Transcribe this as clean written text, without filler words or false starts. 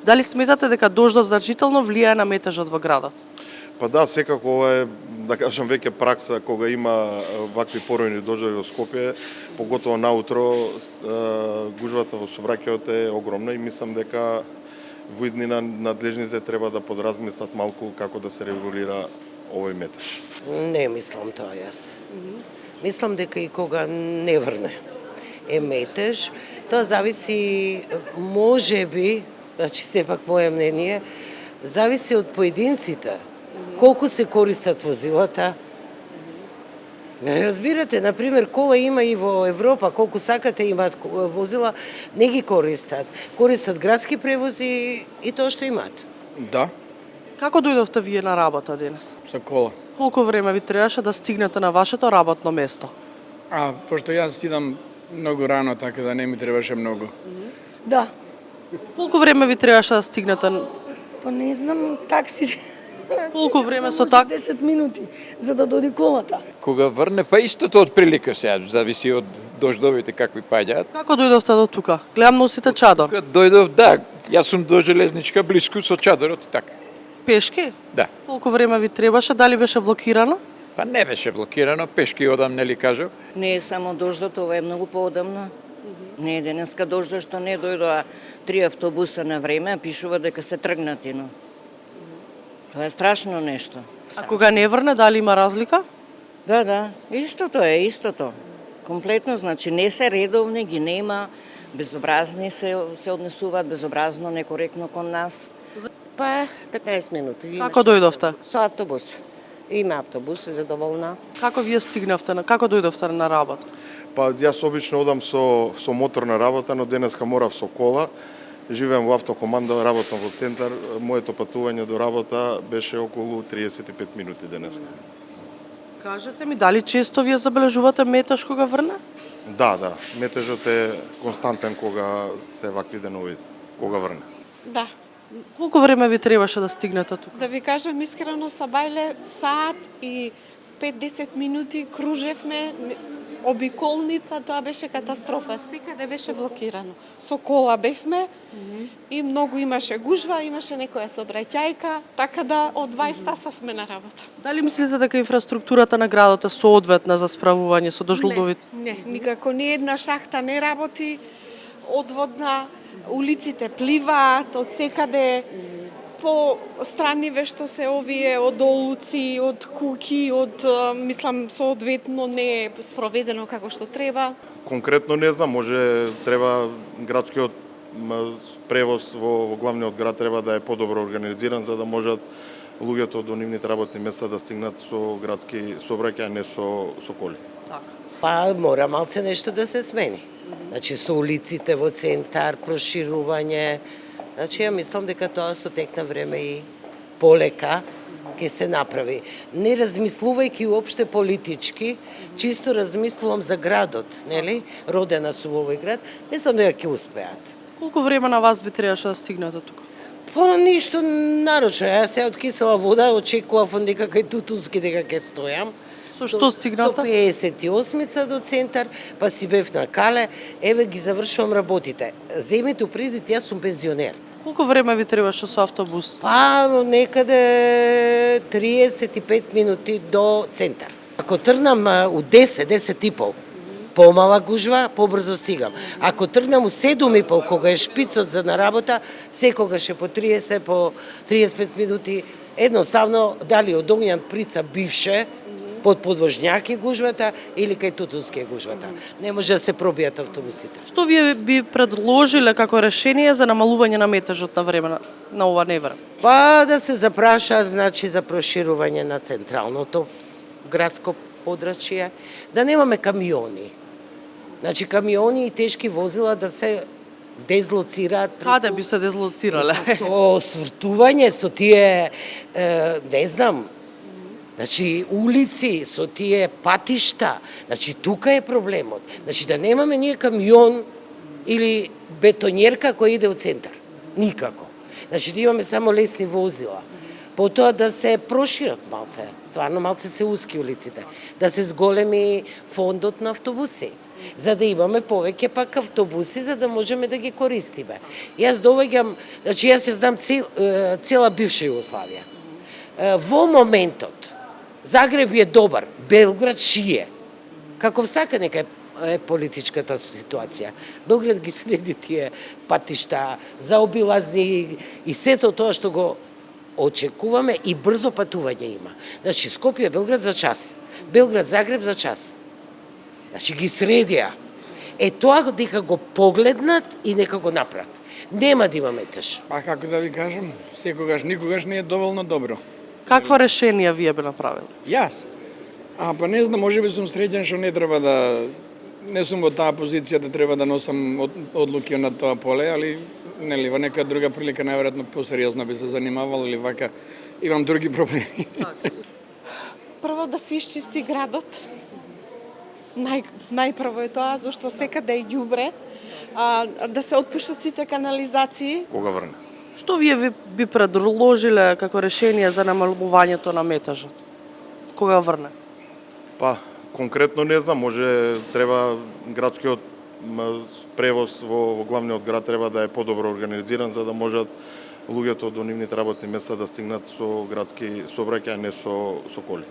Дали сметате дека дождот значително влијае на метежот во градот? Па да, секако ова е, да кажам, веќе пракса кога има вакви поројни дождови во Скопје, поготово наутро, гужвата во сообраќајот е огромна и мислам дека во иднина надлежните треба да подразмислат малку како да се регулира овој метеж. Не мислам тоа јас. Мислам дека и кога не врне е метеж, тоа зависи, можеби, значи сепак моје мнение, зависи од поединците. Колку се користат возилата. Не разбирате, например, кола има и во Европа, колку сакате имаат возила, не ги користат. Користат градски превози и тоа што имаат. Да, Како дојдовте вие на работа денес? со кола. Колку време ви требаше да стигнете на вашето работно место? Пошто јас идам многу рано, така да не ми требаше многу. Да, Колку време ви требаше да стигнете? па не знам, такси. Колку време со так? 10 минути за да дојде колата. Кога врне, па истото од прилика сега, зависи од дождовите какви паѓаат. Како дојдовте до тука? Гледам носите чадор. Кога дојдов, да, јас сум до железничка блиску со чадорот и така. Пешки? Да. Колку време ви требаше? Дали беше блокирано? Па не беше блокирано, пешки одам, нели кажав. Не е само дождот, ова е многу поодамно. Не е денеска дождот што не дојдоа 3 автобуса на време, а пишува дека се тргнати, но тоа е страшно нешто. А кога не врне, дали има разлика? Да, истото е, истото. Комплетно, значи не се редовни, ги нема, безобразни се однесуваат, безобразно, некоректно кон нас. Па 15 минути. Како дојдовте? Со автобус. Има автобус, задоволна. Како вие стигнавте? Како дојдовте на работа? Па јас обично одам со моторна работа, но денеска морав со кола. Живеам во автокоманда, работам во центар. Моето патување до работа беше околу 35 минути денеска. Кажете ми, дали често вие забележувате метеж кога врне? Да, метежот е константен кога се вакви денови, кога врне. Да. Колку време ви требаше да стигнете тука? Да ви кажам искрено, са бајле саат и 5-10 минути кружевме, обиколница, тоа беше катастрофа. Секаде беше блокирано. Со кола бевме и многу имаше гужва, имаше некоја сообраќајка, така да од 20 тасавме на работа. Дали мислите дека инфраструктурата на градот е соодветна за справување со дожлуговите? Не, никако. Ни една шахта не работи, одводна, улиците пливаат од секаде, по страниве што се овие од олуци, од куќи, мислам, соодветно не е спроведено како што треба. Конкретно не знам, може треба градскиот превоз во главниот град треба да е подобро организиран за да можат луѓето од нивните работни места да стигнат со градски сообраќај, а не со коли. Па мора малце нешто да се смени. Значи со улиците во центар, проширување. Значи ја мислам дека тоа со тек на време и полека ќе се направи. Не размислувајќи уопште политички, чисто размислувам за градот, нели? Родена сум во овој град, мислам дека ќе успеат. Колку време на вас ви требаше да стигнете тука? Па ништо нарочно. Јас се од кисела вода очекував дека кај Тутунски дека ќе стојам. Со што стигнавте? Со 58-ца до центар, па си бев на Кале, еве ги завршувам работите. Земете упрезит, јас сум пензионер. Колку време ви требаше со автобус? Па некаде 35 минути до центар. Ако тргнам у 10 и пол, помала гужва, побрзо стигам. Ако тргнам у 7 и пол, кога е шпицот за на работа, секогаш е по 30, по 35 минути. Едноставно, дали од Огњан Прица бивше, под подвожњак е гужвата или кај Тутунски е гужвата. Не може да се пробијат автобусите. Што вие би предложиле како решение за намалување на метежот на време на ова невреме? Па да се запраша, значи, за проширување на централното градско подрачје, да немаме камиони. Значи, камиони и тешки возила да се дезлоцираат. Каде би се дезлоцирале? Со свртување, со тие, не знам, значи улици, со тие патишта. Значи тука е проблемот. Значи да немаме ние камион или бетонjerка која иде од центар. Никако. Значи да имаме само лесни возила. Потоа да се прошират малце. Стварно малце се уски улиците. Да се зголеми фондот на автобуси. за да имаме повеќе пак автобуси, за да можеме да ги користиме. Јас доаѓам, значи јас ја знам цела бивша Југославија. Во моментот, Загреб е добар, Белград шие. Како всака нека е политичката ситуација. Белград ги следи тие патишта, заобилазни и сето тоа што го очекуваме и брзо патување има. Значи, Скопје, Белград за час. Белград, Загреб за час. Значи, ги средија. Тоа дека го погледнат и нека го направат. Нема да има метеж. А како да ви кажам, секогаш, никогаш не е доволно добро. Какво решение вие би направили? Јас? Па не знам, може би сум среќен што не треба да... Не сум во таа позиција да треба да носам одлуки на тоа поле, али нели во нека друга прилика најверојатно посериозно би се занимавал или вака имам други проблеми. Прво да се исчисти градот. Најпрво е тоа, зашто секаде е ѓубре, да се отпуштат сите канализации. Кога врне? Што вие би предложиле како решение за намалувањето на метежот? Кога врне? Па, конкретно не знам, може треба градскиот превоз во главниот град треба да е подобро организиран за да можат луѓето до нивните работни места да стигнат со градски сообраќај, не со коли.